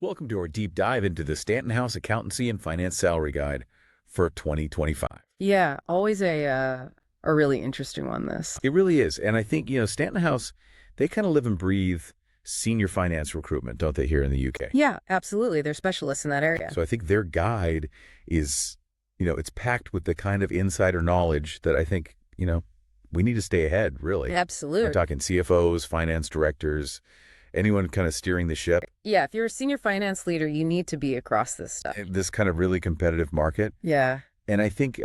Welcome to our deep dive into the Stanton House Accountancy and Finance Salary Guide for 2025. Yeah, always a really interesting one, this. It really is. And I think, Stanton House, they kind of live and breathe senior finance recruitment, don't they, here in the UK? Yeah, absolutely. They're specialists in that area. So I think their guide is, it's packed with the kind of insider knowledge that I think, we need to stay ahead, really. Absolutely. I'm talking CFOs, finance directors, anyone kind of steering the ship. Yeah, if you're a senior finance leader, you need to be across this stuff. This kind of really competitive market. Yeah. And I think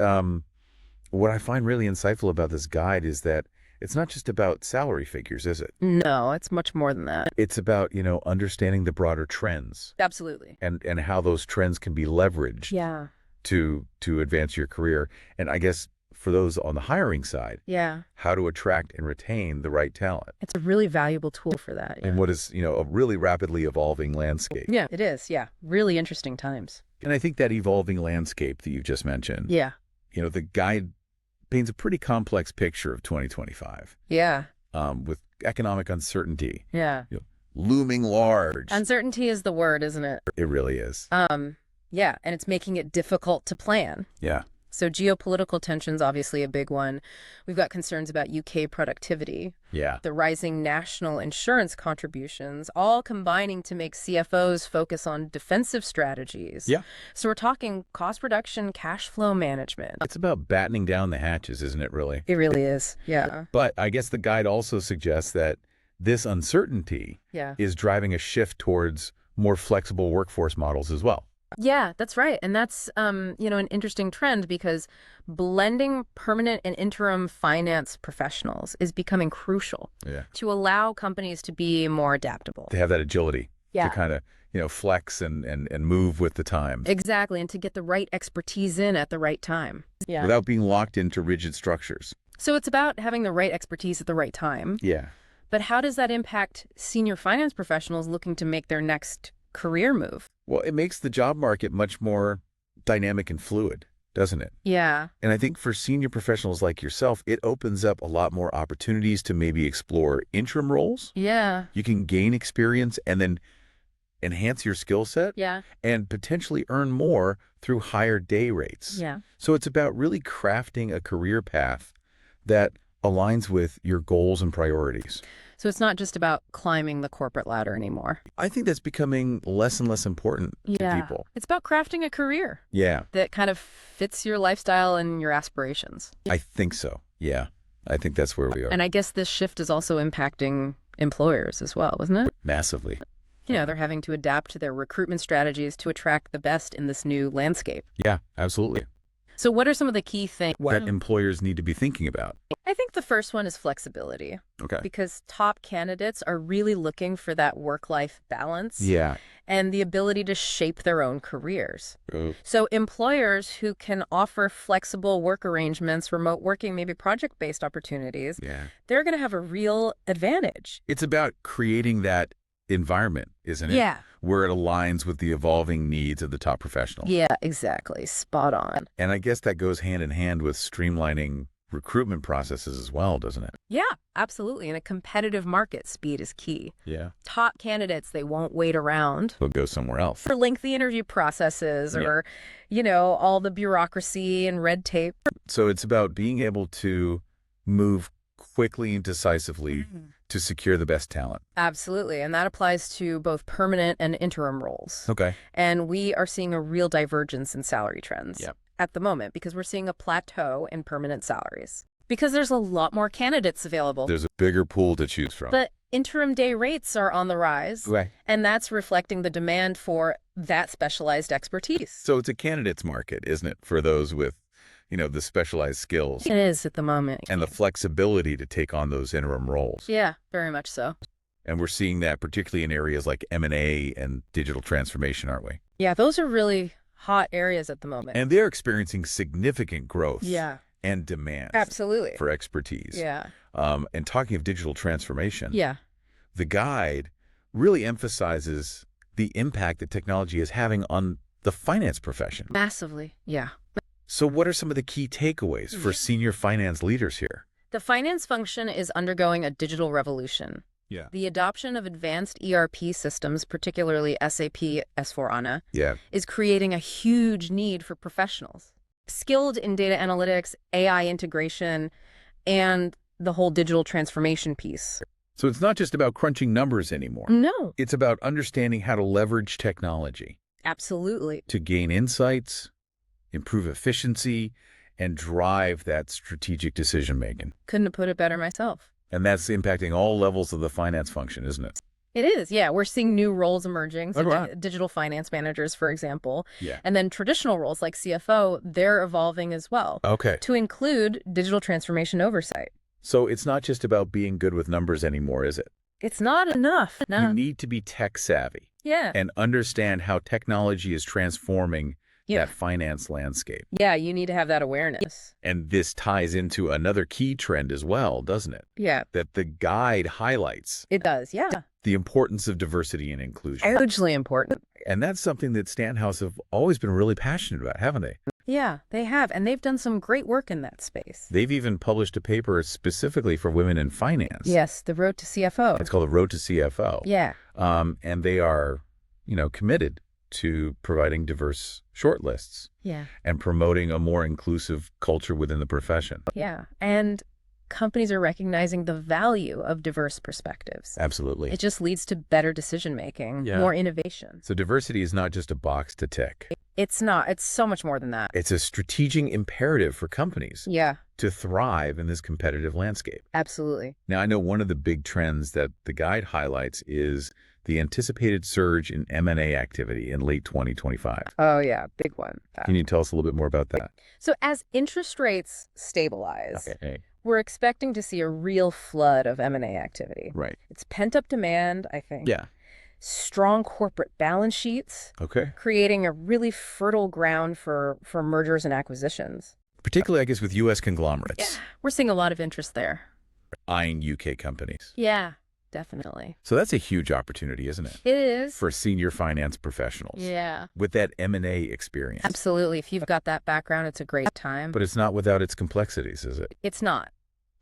what I find really insightful about this guide is that it's not just about salary figures, is it? No, it's much more than that. It's about, understanding the broader trends. Absolutely. And how those trends can be leveraged to advance your career. And I guess for those on the hiring side, how to attract and retain the right talent. It's a really valuable tool for that. And what is, a really rapidly evolving landscape. Yeah, it is. Yeah. Really interesting times. And I think that evolving landscape that you just mentioned, the guide paints a pretty complex picture of 2025. Yeah. With economic uncertainty. Yeah. Looming large. Uncertainty is the word, isn't it? It really is. Yeah, and it's making it difficult to plan. Yeah. So geopolitical tension's obviously a big one. We've got concerns about UK productivity. Yeah. The rising national insurance contributions, all combining to make CFOs focus on defensive strategies. Yeah. So we're talking cost reduction, cash flow management. It's about battening down the hatches, isn't it, really? It really is, yeah. But I guess the guide also suggests that this uncertainty is driving a shift towards more flexible workforce models as well. Yeah, that's right. And that's, an interesting trend because blending permanent and interim finance professionals is becoming crucial to allow companies to be more adaptable. To have that agility to kind of, flex and move with the times. Exactly. And to get the right expertise in at the right time. Yeah. Without being locked into rigid structures. So it's about having the right expertise at the right time. Yeah. But how does that impact senior finance professionals looking to make their next career move? Well, it makes the job market much more dynamic and fluid, doesn't it? Yeah. And I think for senior professionals like yourself, it opens up a lot more opportunities to maybe explore interim roles. Yeah. You can gain experience and then enhance your skill set. Yeah. And potentially earn more through higher day rates. Yeah. So it's about really crafting a career path that aligns with your goals and priorities. So it's not just about climbing the corporate ladder anymore. I think that's becoming less and less important to people. It's about crafting a career that kind of fits your lifestyle and your aspirations. I think so. Yeah. I think that's where we are. And I guess this shift is also impacting employers as well, isn't it? Massively. They're having to adapt to their recruitment strategies to attract the best in this new landscape. Yeah, absolutely. So what are some of the key things that employers need to be thinking about? I think the first one is flexibility. Okay. Because top candidates are really looking for that work-life balance. Yeah. And the ability to shape their own careers. Oh. So employers who can offer flexible work arrangements, remote working, maybe project-based opportunities, they're going to have a real advantage. It's about creating that environment, isn't it? Yeah. Where it aligns with the evolving needs of the top professionals. Yeah, exactly. Spot on. And I guess that goes hand in hand with streamlining recruitment processes as well, doesn't it? Yeah, absolutely. In a competitive market, speed is key. Yeah. Top candidates, they won't wait around. They'll go somewhere else. For lengthy interview processes or, all the bureaucracy and red tape. So it's about being able to move quickly and decisively to secure the best talent. Absolutely. And that applies to both permanent and interim roles. Okay. And we are seeing a real divergence in salary trends at the moment because we're seeing a plateau in permanent salaries because there's a lot more candidates available. There's a bigger pool to choose from. But interim day rates are on the rise. Right. And that's reflecting the demand for that specialized expertise. So it's a candidates market, isn't it, for those with the specialized skills. It is at the moment. And the flexibility to take on those interim roles. Yeah, very much so. And we're seeing that particularly in areas like M&A and digital transformation, aren't we? Yeah, those are really hot areas at the moment. And they're experiencing significant growth and demand Absolutely. for expertise. Yeah. And talking of digital transformation, the guide really emphasizes the impact that technology is having on the finance profession. Massively, yeah. So what are some of the key takeaways for senior finance leaders here? The finance function is undergoing a digital revolution. Yeah. The adoption of advanced ERP systems, particularly SAP S/4HANA, is creating a huge need for professionals skilled in data analytics, AI integration, and the whole digital transformation piece. So it's not just about crunching numbers anymore. No. It's about understanding how to leverage technology. Absolutely. To gain insights, improve efficiency, and drive that strategic decision-making. Couldn't have put it better myself. And that's impacting all levels of the finance function, isn't it? It is, yeah. We're seeing new roles emerging, digital finance managers, for example. Yeah. And then traditional roles like CFO, they're evolving as well. Okay. To include digital transformation oversight. So it's not just about being good with numbers anymore, is it? It's not enough. No. You need to be tech savvy. Yeah. And understand how technology is transforming that finance landscape. Yeah, you need to have that awareness. And this ties into another key trend as well, doesn't it? Yeah. That the guide highlights. It does, yeah. The importance of diversity and inclusion. Hugely important. And that's something that Stanton House have always been really passionate about, haven't they? Yeah, they have. And they've done some great work in that space. They've even published a paper specifically for women in finance. Yes, The Road to CFO. It's called The Road to CFO. Yeah. And they are, committed to providing diverse shortlists. Yeah. And promoting a more inclusive culture within the profession. Yeah. And companies are recognizing the value of diverse perspectives. Absolutely. It just leads to better decision-making, more innovation. So diversity is not just a box to tick. It's not. It's so much more than that. It's a strategic imperative for companies to thrive in this competitive landscape. Absolutely. Now, I know one of the big trends that the guide highlights is the anticipated surge in M&A activity in late 2025. Oh, yeah. Big one. Can you tell us a little bit more about that? So as interest rates stabilize, we're expecting to see a real flood of M&A activity. Right. It's pent-up demand, I think. Yeah. Strong corporate balance sheets. Okay. Creating a really fertile ground for mergers and acquisitions. Particularly, I guess, with U.S. conglomerates. Yeah. We're seeing a lot of interest there. Eyeing U.K. companies. Yeah, definitely. So that's a huge opportunity, isn't it? It is. For senior finance professionals. Yeah. With that M&A experience. Absolutely. If you've got that background, it's a great time. But it's not without its complexities, is it? It's not.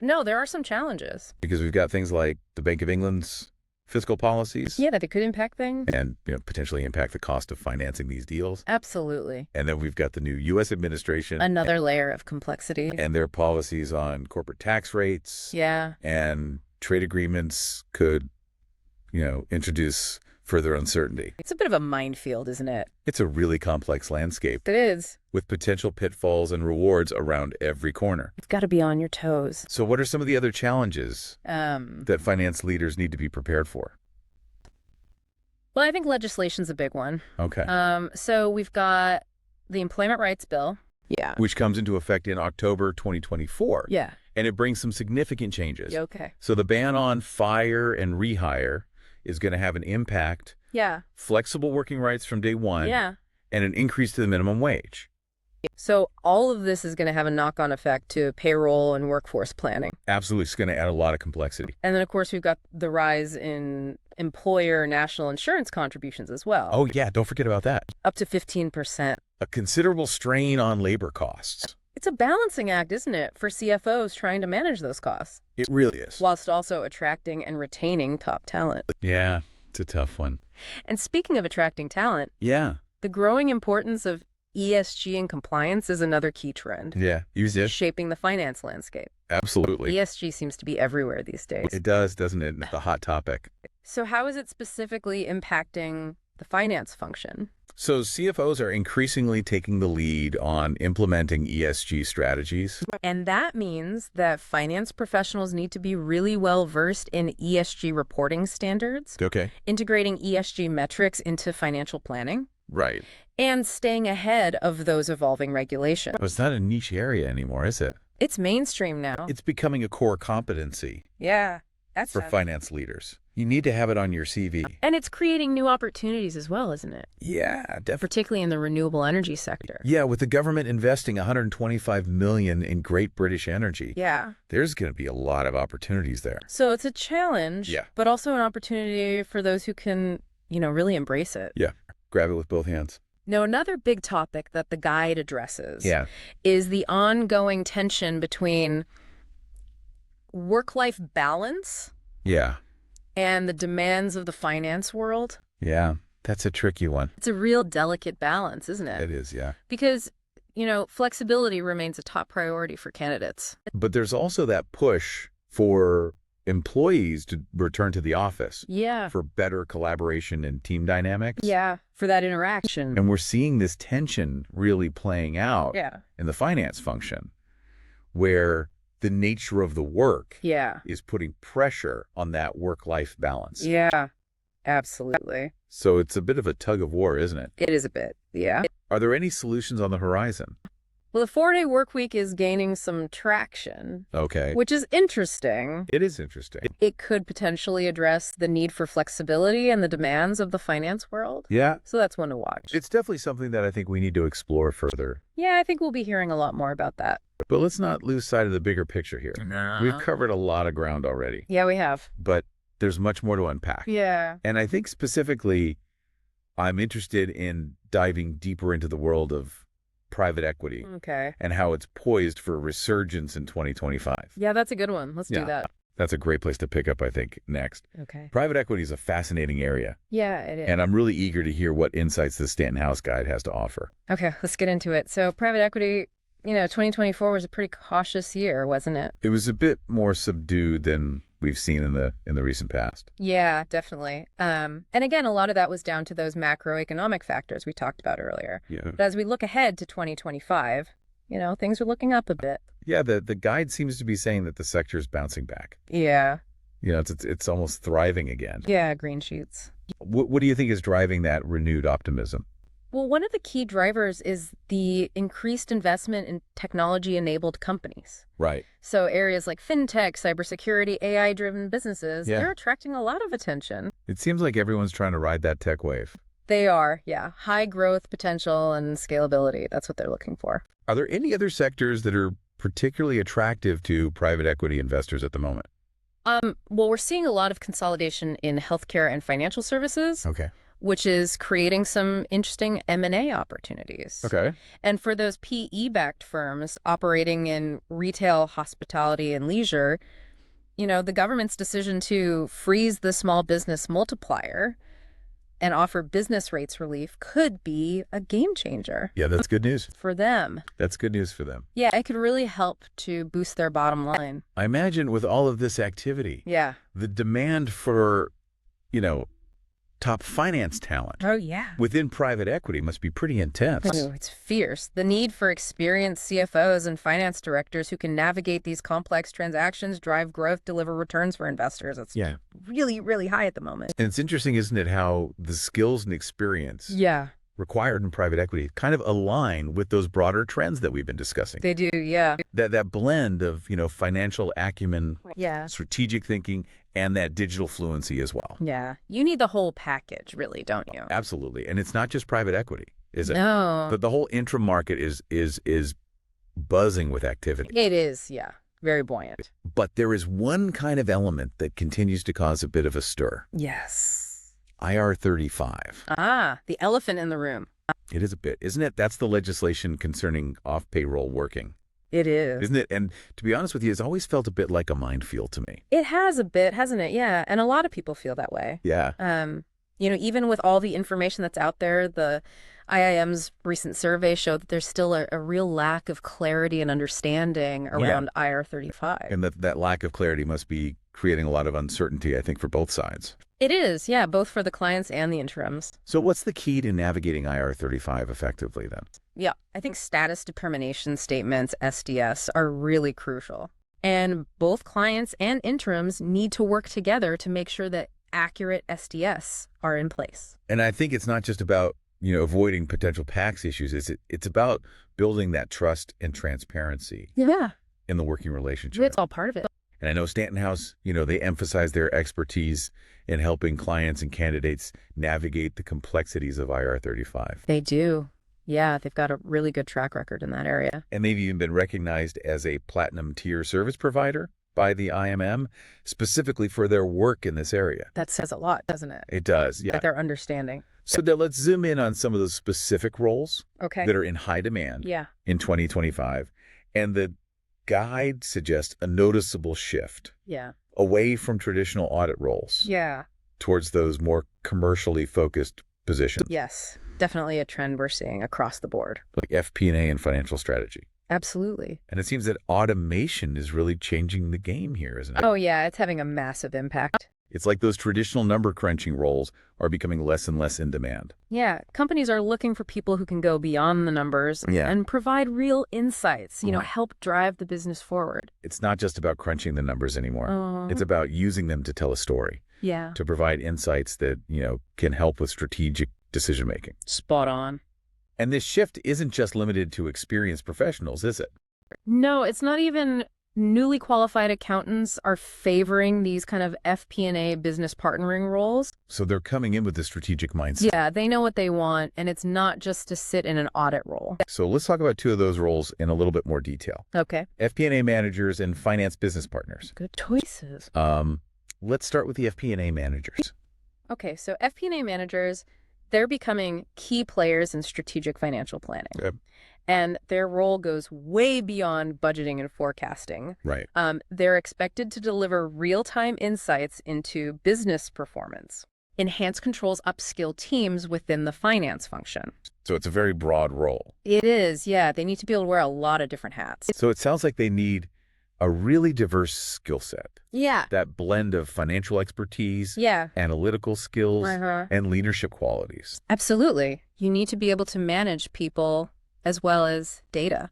No, there are some challenges. Because we've got things like the Bank of England's fiscal policies. Yeah, that could impact things. And potentially impact the cost of financing these deals. Absolutely. And then we've got the new U.S. administration. Another layer of complexity. And their policies on corporate tax rates. Yeah. And trade agreements could, introduce further uncertainty. It's a bit of a minefield, isn't it? It's a really complex landscape. It is. With potential pitfalls and rewards around every corner. You've got to be on your toes. So what are some of the other challenges that finance leaders need to be prepared for? Well, I think legislation's a big one. Okay. So we've got the Employment Rights Bill. Yeah. Which comes into effect in October 2024. Yeah. And it brings some significant changes. Okay. So the ban on fire and rehire is going to have an impact. Yeah. Flexible working rights from day one. Yeah. And an increase to the minimum wage. So all of this is going to have a knock-on effect to payroll and workforce planning. Absolutely. It's going to add a lot of complexity. And then, of course, we've got the rise in employer national insurance contributions as well. Oh, yeah. Don't forget about that. Up to 15%. A considerable strain on labor costs. It's a balancing act, isn't it, for CFOs trying to manage those costs? It really is. Whilst also attracting and retaining top talent. Yeah, it's a tough one. And speaking of attracting talent, the growing importance of ESG and compliance is another key trend. Yeah, use it. Shaping the finance landscape. Absolutely. ESG seems to be everywhere these days. It does, doesn't it? It's a hot topic. So how is it specifically impacting the finance function? So CFOs are increasingly taking the lead on implementing ESG strategies. And that means that finance professionals need to be really well versed in ESG reporting standards. Okay. Integrating ESG metrics into financial planning. Right. And staying ahead of those evolving regulations. Well, it's not a niche area anymore, is it? It's mainstream now. It's becoming a core competency. Yeah. That's for finance leaders. You need to have it on your CV. And it's creating new opportunities as well, isn't it? Yeah, definitely. Particularly in the renewable energy sector. Yeah, with the government investing $125 million in Great British Energy. Yeah. There's going to be a lot of opportunities there. So it's a challenge, but also an opportunity for those who can, really embrace it. Yeah, grab it with both hands. Now, another big topic that the guide addresses is the ongoing tension between work-life balance and the demands of the finance world. Yeah, that's a tricky one. It's a real delicate balance, isn't it? It is, yeah. Because, flexibility remains a top priority for candidates. But there's also that push for employees to return to the office. Yeah. For better collaboration and team dynamics. Yeah, for that interaction. And we're seeing this tension really playing out in the finance function, where the nature of the work is putting pressure on that work-life balance. Yeah, absolutely. So it's a bit of a tug of war, isn't it? It is a bit, yeah. Are there any solutions on the horizon? Well, the 4-day work week is gaining some traction. Okay. Which is interesting. It is interesting. It could potentially address the need for flexibility and the demands of the finance world. Yeah. So that's one to watch. It's definitely something that I think we need to explore further. Yeah, I think we'll be hearing a lot more about that. But let's not lose sight of the bigger picture here. No. We've covered a lot of ground already. Yeah, we have. But there's much more to unpack. Yeah. And I think specifically, I'm interested in diving deeper into the world of private equity. Okay. And how it's poised for a resurgence in 2025. Yeah, that's a good one. Let's do that. That's a great place to pick up, I think, next. Okay. Private equity is a fascinating area. Yeah, it is. And I'm really eager to hear what insights the Stanton House Guide has to offer. Okay, let's get into it. So private equity, 2024 was a pretty cautious year, wasn't it? It was a bit more subdued than we've seen in the recent past. Yeah, definitely. And again, a lot of that was down to those macroeconomic factors we talked about earlier. Yeah. But as we look ahead to 2025, things are looking up a bit. Yeah, the guide seems to be saying that the sector is bouncing back. Yeah. It's almost thriving again. Yeah, green shoots. What do you think is driving that renewed optimism? Well, one of the key drivers is the increased investment in technology-enabled companies. Right. So areas like fintech, cybersecurity, AI-driven businesses, they're attracting a lot of attention. It seems like everyone's trying to ride that tech wave. They are, yeah. High growth potential and scalability. That's what they're looking for. Are there any other sectors that are particularly attractive to private equity investors at the moment? Well, we're seeing a lot of consolidation in healthcare and financial services. Okay. Which is creating some interesting M&A opportunities. Okay. And for those PE-backed firms operating in retail, hospitality, and leisure, the government's decision to freeze the small business multiplier and offer business rates relief could be a game changer. Yeah, that's good news. For them. That's good news for them. Yeah, it could really help to boost their bottom line. I imagine with all of this activity, the demand for, top finance talent. Oh, yeah. Within private equity must be pretty intense. Oh, it's fierce. The need for experienced CFOs and finance directors who can navigate these complex transactions, drive growth, deliver returns for investors. It's really, really high at the moment. And it's interesting, isn't it, how the skills and experience required in private equity kind of align with those broader trends that we've been discussing. They do, yeah. That blend of, financial acumen, strategic thinking, and that digital fluency as well. Yeah. You need the whole package, really, don't you? Absolutely. And it's not just private equity, is it? No. But the whole interim market is buzzing with activity. It is, yeah. Very buoyant. But there is one kind of element that continues to cause a bit of a stir. Yes. IR35. Ah, the elephant in the room. It is a bit, isn't it? That's the legislation concerning off-payroll working. It is. Isn't it? And to be honest with you, it's always felt a bit like a minefield to me. It has a bit, hasn't it? Yeah. And a lot of people feel that way. Yeah. Even with all the information that's out there, the IIM's recent survey showed that there's still a real lack of clarity and understanding around IR35. And that lack of clarity must be creating a lot of uncertainty, I think, for both sides. It is, yeah, both for the clients and the interims. So what's the key to navigating IR35 effectively then? Yeah, I think status determination statements, SDS, are really crucial. And both clients and interims need to work together to make sure that accurate SDS are in place. And I think it's not just about, avoiding potential tax issues. It's about building that trust and transparency in the working relationship. It's all part of it. And I know Stanton House, they emphasize their expertise in helping clients and candidates navigate the complexities of IR35. They do. Yeah, they've got a really good track record in that area. And they've even been recognized as a platinum tier service provider by the IMM, specifically for their work in this area. That says a lot, doesn't it? It does, yeah. Like their understanding. So now let's zoom in on some of those specific roles that are in high demand in 2025. And the guide suggests a noticeable shift away from traditional audit roles. Yeah. Towards those more commercially focused positions. Yes, definitely a trend we're seeing across the board. Like FP&A and financial strategy. Absolutely. And it seems that automation is really changing the game here, isn't it? Oh, yeah, it's having a massive impact. It's like those traditional number crunching roles are becoming less and less in demand. Yeah, companies are looking for people who can go beyond the numbers and provide real insights, help drive the business forward. It's not just about crunching the numbers anymore. It's about using them to tell a story. Yeah. To provide insights that, can help with strategic decision making. Spot on. And this shift isn't just limited to experienced professionals, is it? No, it's not even. Newly qualified accountants are favoring these kind of FP&A business partnering roles. So they're coming in with the strategic mindset. Yeah, they know what they want, and it's not just to sit in an audit role. So let's talk about two of those roles in a little bit more detail. Okay. FP&A managers and finance business partners. Good choices. Let's start with the FP&A managers. Okay, so FP&A managers, they're becoming key players in strategic financial planning. Okay. And their role goes way beyond budgeting and forecasting. Right. They're expected to deliver real-time insights into business performance, enhance controls, upskill teams within the finance function. So it's a very broad role. It is, yeah. They need to be able to wear a lot of different hats. So it sounds like they need a really diverse skill set. Yeah. That blend of financial expertise, analytical skills, and leadership qualities. Absolutely. You need to be able to manage people as well as data.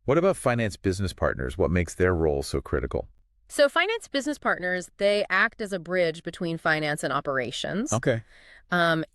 What about finance business partners? What makes their role so critical? So finance business partners, they act as a bridge between finance and operations. Okay.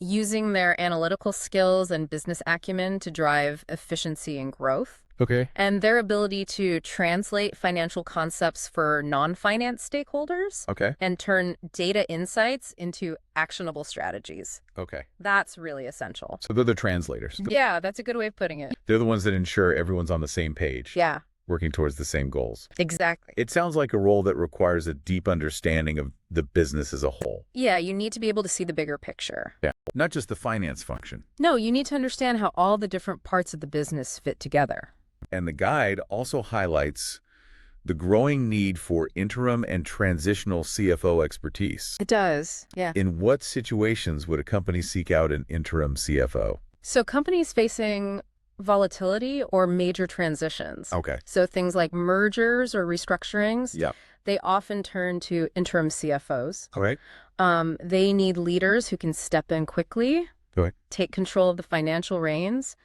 Using their analytical skills and business acumen to drive efficiency and growth. Okay. And their ability to translate financial concepts for non-finance stakeholders. Okay. And turn data insights into actionable strategies. Okay. That's really essential. So they're the translators. Yeah, that's a good way of putting it. They're the ones that ensure everyone's on the same page. Yeah. Working towards the same goals. Exactly. It sounds like a role that requires a deep understanding of the business as a whole. Yeah, you need to be able to see the bigger picture. Yeah. Not just the finance function. No, you need to understand how all the different parts of the business fit together. And the guide also highlights the growing need for interim and transitional CFO expertise. It does, yeah. In what situations would a company seek out an interim CFO? So companies facing volatility or major transitions. Okay. So things like mergers or restructurings. Yeah. They often turn to interim CFOs. All right. They need leaders who can step in quickly, take control of the financial reins,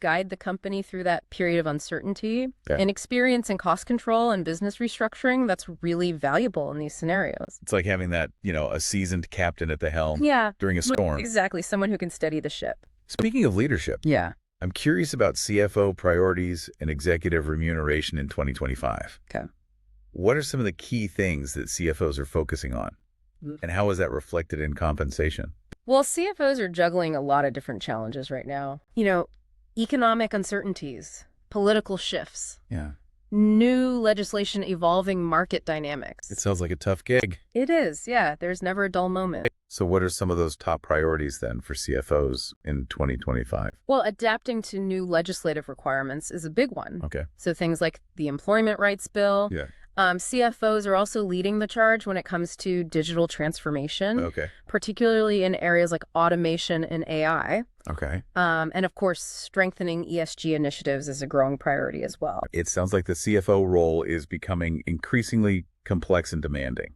guide the company through that period of uncertainty, and experience in cost control and business restructuring. That's really valuable in these scenarios. It's like having that, a seasoned captain at the helm during a storm. Exactly. Someone who can steady the ship. Speaking of leadership. Yeah. I'm curious about CFO priorities and executive remuneration in 2025. Okay. What are some of the key things that CFOs are focusing on? And how is that reflected in compensation? Well, CFOs are juggling a lot of different challenges right now. Economic uncertainties, political shifts. Yeah. New legislation, evolving market dynamics. It sounds like a tough gig. It is, yeah. There's never a dull moment. So what are some of those top priorities then for CFOs in 2025? Well, adapting to new legislative requirements is a big one. Okay. So things like the Employment Rights Bill. Yeah. CFOs are also leading the charge when it comes to digital transformation. Okay. Particularly in areas like automation and AI. Okay. And of course, strengthening ESG initiatives is a growing priority as well. It sounds like the CFO role is becoming increasingly complex and demanding.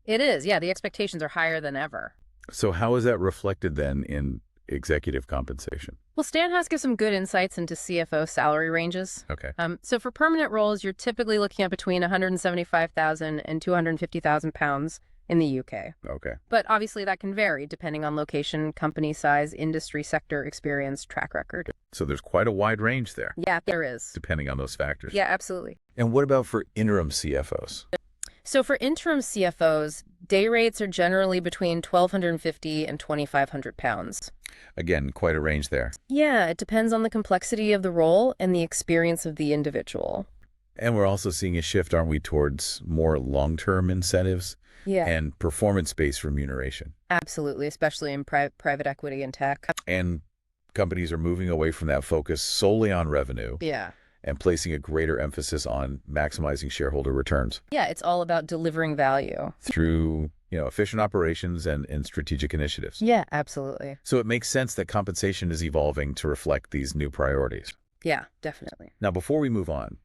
It is. Yeah, the expectations are higher than ever. So how is that reflected then in executive compensation? Well, Stanton House gives some good insights into CFO salary ranges. Okay. So for permanent roles, you're typically looking at between 175,000 and 250,000 pounds in the UK. Okay. But obviously that can vary depending on location, company size, industry sector, experience, track record. So there's quite a wide range there. Yeah, there is. Depending on those factors. Yeah, absolutely. And what about for interim CFOs? So for interim CFOs, day rates are generally between 1,250 and 2,500 pounds. Again, quite a range there. Yeah, it depends on the complexity of the role and the experience of the individual. And we're also seeing a shift, aren't we, towards more long-term incentives and performance-based remuneration. Absolutely, especially in private equity and tech. And companies are moving away from that focus solely on revenue and placing a greater emphasis on maximizing shareholder returns. Yeah, it's all about delivering value. Through, efficient operations and strategic initiatives. Yeah, absolutely. So it makes sense that compensation is evolving to reflect these new priorities. Yeah, definitely. Now, before we move on,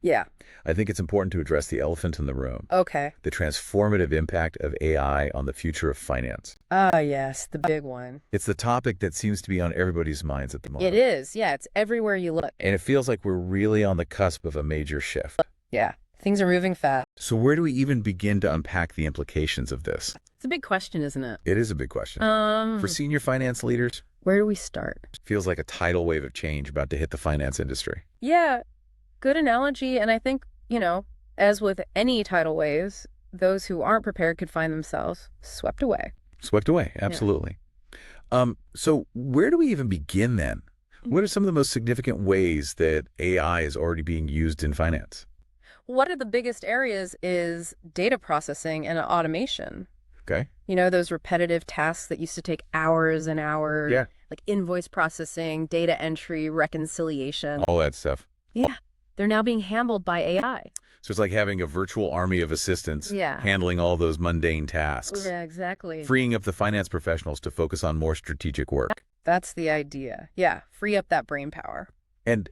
I think it's important to address the elephant in the room. Okay. The transformative impact of AI on the future of finance. Ah, yes, the big one. It's the topic that seems to be on everybody's minds at the moment. It is, yeah, it's everywhere you look. And it feels like we're really on the cusp of a major shift. Yeah, things are moving fast. So where do we even begin to unpack the implications of this? It's a big question, isn't it? It is a big question. For senior finance leaders, where do we start? Feels like a tidal wave of change about to hit the finance industry. Yeah, good analogy. And I think, as with any tidal waves, those who aren't prepared could find themselves swept away. Swept away, absolutely. Yeah. So where do we even begin then? What are some of the most significant ways that AI is already being used in finance? One of the biggest areas is data processing and automation. Okay. Those repetitive tasks that used to take hours and hours, like invoice processing, data entry, reconciliation. All that stuff. Yeah. They're now being handled by AI. So it's like having a virtual army of assistants handling all those mundane tasks. Yeah, exactly. Freeing up the finance professionals to focus on more strategic work. That's the idea. Yeah. Free up that brain power. And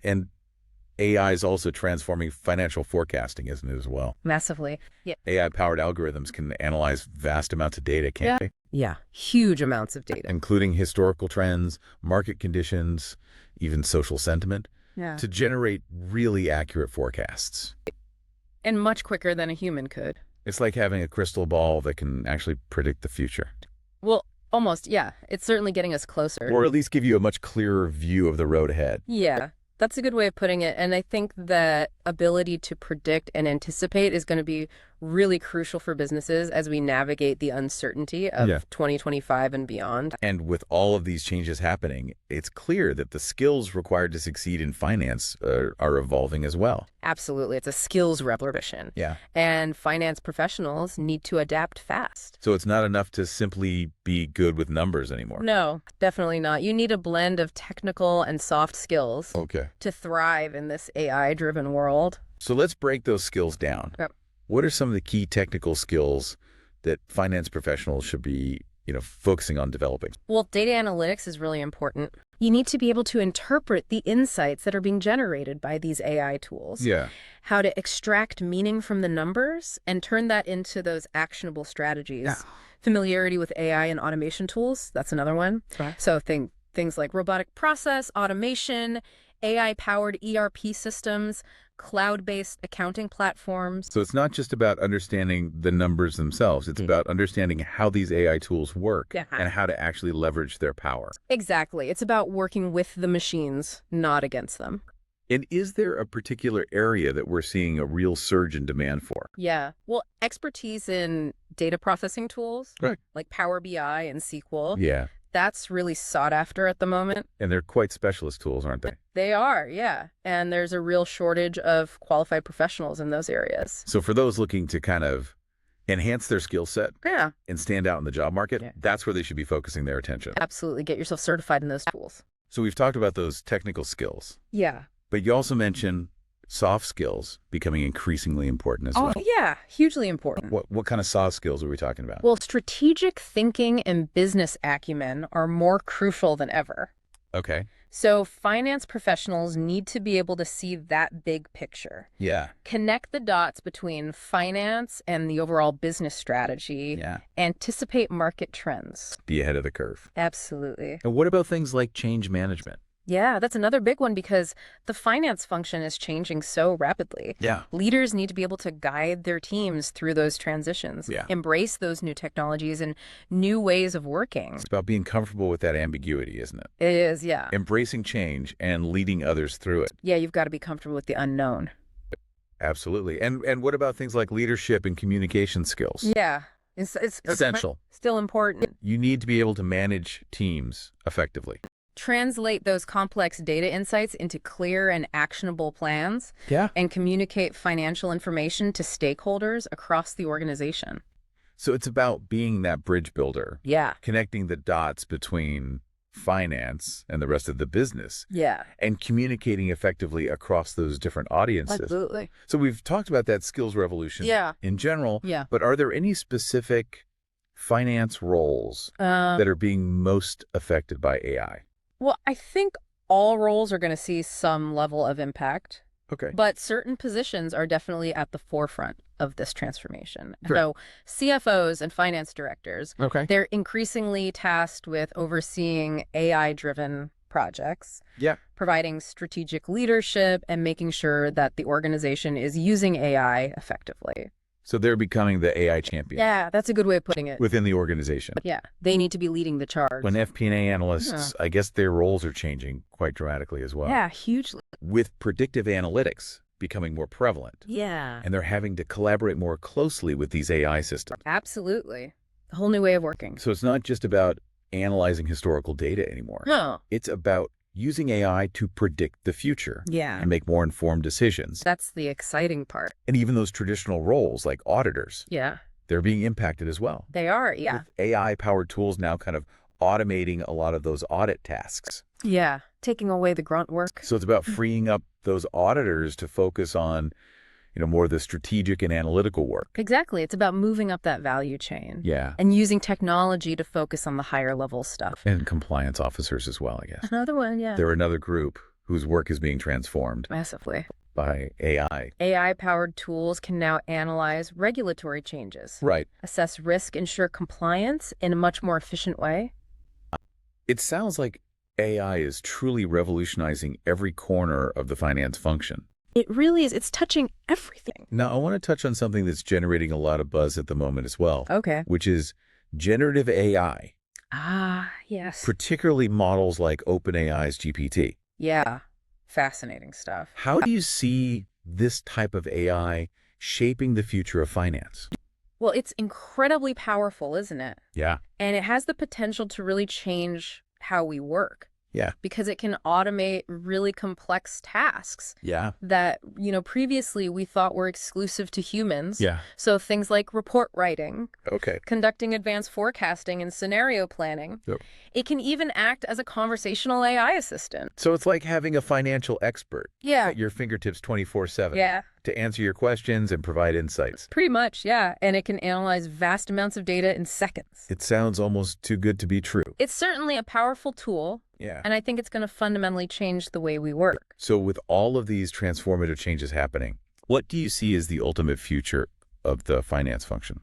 AI is also transforming financial forecasting, isn't it, as well? Massively. Yeah. AI-powered algorithms can analyze vast amounts of data, can't they? Yeah. Huge amounts of data. Including historical trends, market conditions, even social sentiment, to generate really accurate forecasts. And much quicker than a human could. It's like having a crystal ball that can actually predict the future. Well, almost, yeah. It's certainly getting us closer. Or at least give you a much clearer view of the road ahead. Yeah. That's a good way of putting it. And I think that ability to predict and anticipate is going to be really crucial for businesses as we navigate the uncertainty of 2025 and beyond. And with all of these changes happening, it's clear that the skills required to succeed in finance are evolving as well. Absolutely. It's a skills revolution. Yeah. And finance professionals need to adapt fast. So it's not enough to simply be good with numbers anymore. No, definitely not. You need a blend of technical and soft skills to thrive in this AI-driven world. So let's break those skills down. Yep. What are some of the key technical skills that finance professionals should be, focusing on developing? Well, data analytics is really important. You need to be able to interpret the insights that are being generated by these AI tools. Yeah. How to extract meaning from the numbers and turn that into those actionable strategies. Yeah. Familiarity with AI and automation tools, that's another one. Right. So things like robotic process, automation, AI-powered ERP systems, cloud-based accounting platforms. So it's not just about understanding the numbers themselves. It's about understanding how these AI tools work and how to actually leverage their power. Exactly. It's about working with the machines, not against them. And is there a particular area that we're seeing a real surge in demand for? Yeah. Well, expertise in data processing tools, like Power BI and SQL. Yeah. That's really sought after at the moment. And they're quite specialist tools, aren't they? They are, yeah. And there's a real shortage of qualified professionals in those areas. So for those looking to kind of enhance their skill set and stand out in the job market, that's where they should be focusing their attention. Absolutely. Get yourself certified in those tools. So we've talked about those technical skills. Yeah. But you also mentioned soft skills becoming increasingly important as well. Oh, yeah. Hugely important. What kind of soft skills are we talking about? Well, strategic thinking and business acumen are more crucial than ever. Okay. So finance professionals need to be able to see that big picture. Yeah. Connect the dots between finance and the overall business strategy. Yeah. Anticipate market trends. Be ahead of the curve. Absolutely. And what about things like change management? Yeah, that's another big one because the finance function is changing so rapidly. Yeah. Leaders need to be able to guide their teams through those transitions, embrace those new technologies and new ways of working. It's about being comfortable with that ambiguity, isn't it? It is, yeah. Embracing change and leading others through it. Yeah, you've got to be comfortable with the unknown. Absolutely. And what about things like leadership and communication skills? Yeah. It's essential. Still important. You need to be able to manage teams effectively. Translate those complex data insights into clear and actionable plans. Yeah. And communicate financial information to stakeholders across the organization. So it's about being that bridge builder. Yeah. Connecting the dots between finance, and the rest of the business. Yeah. And communicating effectively across those different audiences. Absolutely. So we've talked about that skills revolution in general. Yeah. But are there any specific finance roles that are being most affected by AI? Well, I think all roles are going to see some level of impact. Okay. But certain positions are definitely at the forefront of this transformation. Sure. So CFOs and finance directors, they're increasingly tasked with overseeing AI-driven projects, providing strategic leadership, and making sure that the organization is using AI effectively. So they're becoming the AI champion. Yeah, that's a good way of putting it. Within the organization. Yeah, they need to be leading the charge. When FP&A analysts, I guess their roles are changing quite dramatically as well. Yeah, hugely. With predictive analytics becoming more prevalent. Yeah. And they're having to collaborate more closely with these AI systems. Absolutely. A whole new way of working. So it's not just about analyzing historical data anymore. No. It's about using AI to predict the future and make more informed decisions. That's the exciting part. And even those traditional roles like auditors, they're being impacted as well. They are, yeah. With AI-powered tools now kind of automating a lot of those audit tasks. Yeah, taking away the grunt work. So it's about freeing up those auditors to focus on, more of the strategic and analytical work. Exactly. It's about moving up that value chain. Yeah. And using technology to focus on the higher level stuff. And compliance officers as well, I guess. Another one, yeah. They're another group whose work is being transformed. Massively. By AI. AI-powered tools can now analyze regulatory changes. Right. Assess risk, ensure compliance in a much more efficient way. It sounds like AI is truly revolutionizing every corner of the finance function. It really is. It's touching everything. Now, I want to touch on something that's generating a lot of buzz at the moment as well. Okay. Which is generative AI. Ah, yes. Particularly models like OpenAI's GPT. Yeah. Fascinating stuff. How do you see this type of AI shaping the future of finance? Well, it's incredibly powerful, isn't it? Yeah. And it has the potential to really change how we work. Yeah. Because it can automate really complex tasks. Yeah. That, previously we thought were exclusive to humans. Yeah. So things like report writing. Okay. Conducting advanced forecasting and scenario planning. Yep. It can even act as a conversational AI assistant. So it's like having a financial expert at your fingertips 24/7. Yeah. To answer your questions and provide insights. Pretty much, yeah. And it can analyze vast amounts of data in seconds. It sounds almost too good to be true. It's certainly a powerful tool. Yeah. And I think it's going to fundamentally change the way we work. So with all of these transformative changes happening, what do you see as the ultimate future of the finance function?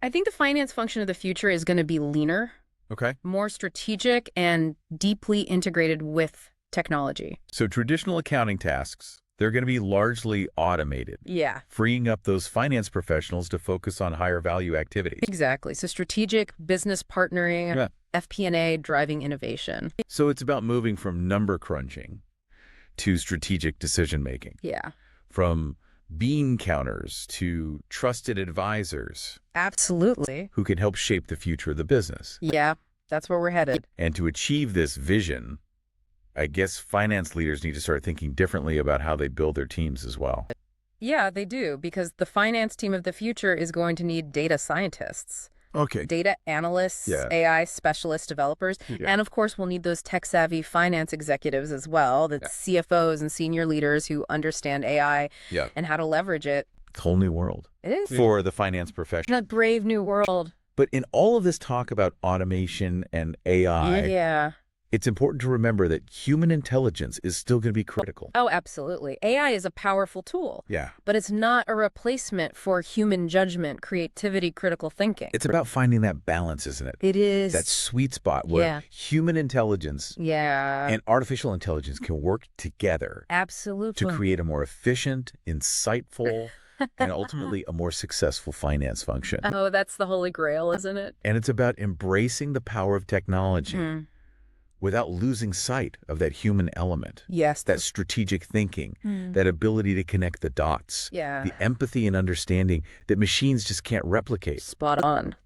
I think the finance function of the future is going to be leaner. Okay. More strategic and deeply integrated with technology. So traditional accounting tasks, they're going to be largely automated. Yeah. Freeing up those finance professionals to focus on higher value activities. Exactly. So strategic business partnering, FP&A driving innovation. So it's about moving from number crunching to strategic decision making. Yeah. From bean counters to trusted advisors. Absolutely. Who can help shape the future of the business. Yeah, that's where we're headed. And to achieve this vision, I guess finance leaders need to start thinking differently about how they build their teams as well. Yeah, they do, because the finance team of the future is going to need data scientists. Okay. Data analysts, AI specialist developers, and of course we'll need those tech-savvy finance executives as well, the CFOs and senior leaders who understand AI and how to leverage it. It's a whole new world. It is. For the finance profession. A brave new world. But in all of this talk about automation and AI, it's important to remember that human intelligence is still going to be critical. Oh, absolutely. AI is a powerful tool. Yeah. But it's not a replacement for human judgment, creativity, critical thinking. It's about finding that balance, isn't it? It is. That sweet spot where human intelligence and artificial intelligence can work together. Absolutely. To create a more efficient, insightful, and ultimately a more successful finance function. Oh, that's the holy grail, isn't it? And it's about embracing the power of technology. Without losing sight of that human element. Yes. That strategic thinking, that ability to connect the dots. Yeah. The empathy and understanding that machines just can't replicate. Spot on.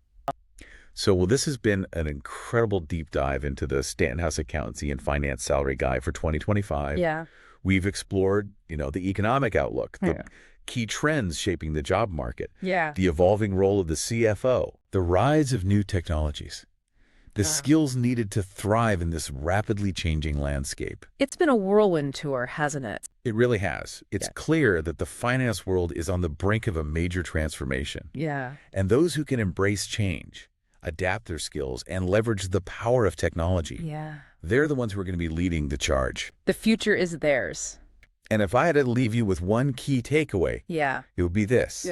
So, well, this has been an incredible deep dive into the Stanton House Accountancy and Finance Salary Guide for 2025. Yeah. We've explored, the economic outlook, the key trends shaping the job market, the evolving role of the CFO, the rise of new technologies. The skills needed to thrive in this rapidly changing landscape. It's been a whirlwind tour, hasn't it? It really has. It's clear that the finance world is on the brink of a major transformation. Yeah. And those who can embrace change, adapt their skills, and leverage the power of technology, they're the ones who are going to be leading the charge. The future is theirs. And if I had to leave you with one key takeaway, it would be this.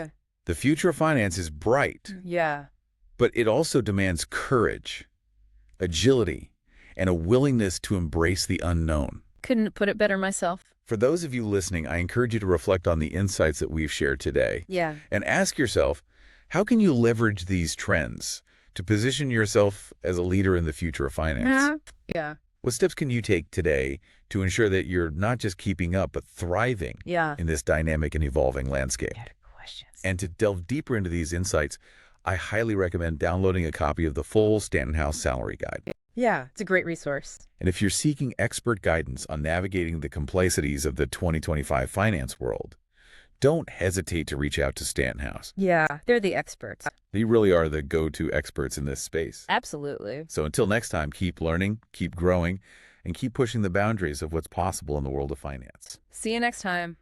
The future of finance is bright. But it also demands courage, agility, and a willingness to embrace the unknown. Couldn't put it better myself. For those of you listening, I encourage you to reflect on the insights that we've shared today. And ask yourself, how can you leverage these trends to position yourself as a leader in the future of finance? What steps can you take today to ensure that you're not just keeping up, but thriving in this dynamic and evolving landscape? And to delve deeper into these insights, I highly recommend downloading a copy of the full Stanton House Salary Guide. It's a great resource. And if you're seeking expert guidance on navigating the complexities of the 2025 finance world, don't hesitate to reach out to Stanton House. They're the experts. They really are the go-to experts in this space. Absolutely. So until next time, keep learning, keep growing, and keep pushing the boundaries of what's possible in the world of finance. See you next time.